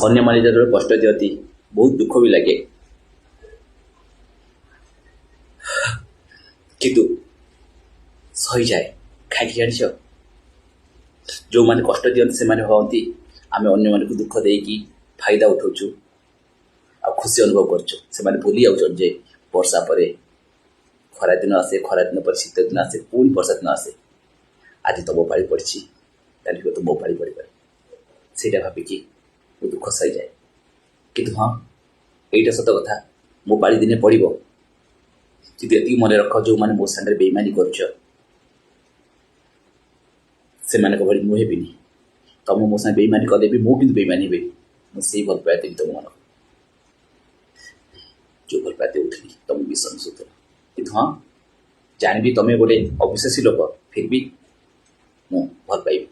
ଅନ୍ୟମାନେ ଯେତେବେଳେ କଷ୍ଟ ଦିଅନ୍ତି ବହୁତ ଦୁଃଖ ବି ଲାଗେ, କିନ୍ତୁ ସହିଯାଏ। କାହିଁକି ଜାଣିଛ, ଯେଉଁମାନେ କଷ୍ଟ ଦିଅନ୍ତି ସେମାନେ ଭାବନ୍ତି ଆମେ ଅନ୍ୟମାନଙ୍କୁ ଦୁଃଖ ଦେଇକି ଫାଇଦା ଉଠାଉଛୁ ଆଉ ଖୁସି ଅନୁଭବ କରୁଛୁ। ସେମାନେ ଭୁଲି ଯାଉଛନ୍ତି ଯେ ବର୍ଷା ପରେ ଖରାଦିନ ଆସେ, ଖରାଦିନ ପରେ ଶୀତ ଦିନ ଆସେ, ପୁଣି ବର୍ଷା ଦିନ ଆସେ। ଆଜି ତମ ପାଳି ପଡ଼ିଛି, କାଲି ହୁଏତ ମୋ ପାଳି ପଡ଼ିପାରେ। ସେଇଟା ଭାବିକି ମୁଁ ଦୁଃଖ ସହିଯାଏ। କିନ୍ତୁ ହଁ, ଏଇଟା ସତ କଥା, ମୋ ପାଳି ଦିନେ ପଡ଼ିବ। କିନ୍ତୁ ଏତିକି ମନେ ରଖ, ଯେଉଁମାନେ ମୋ ସାଙ୍ଗରେ ବେଇମାନି କରୁଛ ସେମାନଙ୍କ ଭଳି ମୁଁ ହେବିନି। ତମେ ମୋ ସାଙ୍ଗେ ବେଇମାନି କଲେ ବି ମୁଁ କିନ୍ତୁ ବେଇମାନି ହେବିନି। ମୁଁ ସେଇ ଭଲ ପାଇବା ଦେବି ତମ ମାନଙ୍କୁ, ଯେଉଁ ଭଲ ପାଇବା ଦେଉଥିଲି ତମ ମିଶନ ସହିତ। କିନ୍ତୁ ହଁ, ଜାଣିବି ତମେ ଗୋଟେ ଅବିଶ୍ୱାସୀ ଲୋକ, ଫିର୍ ବି ମୁଁ ଭଲ ପାଇବି।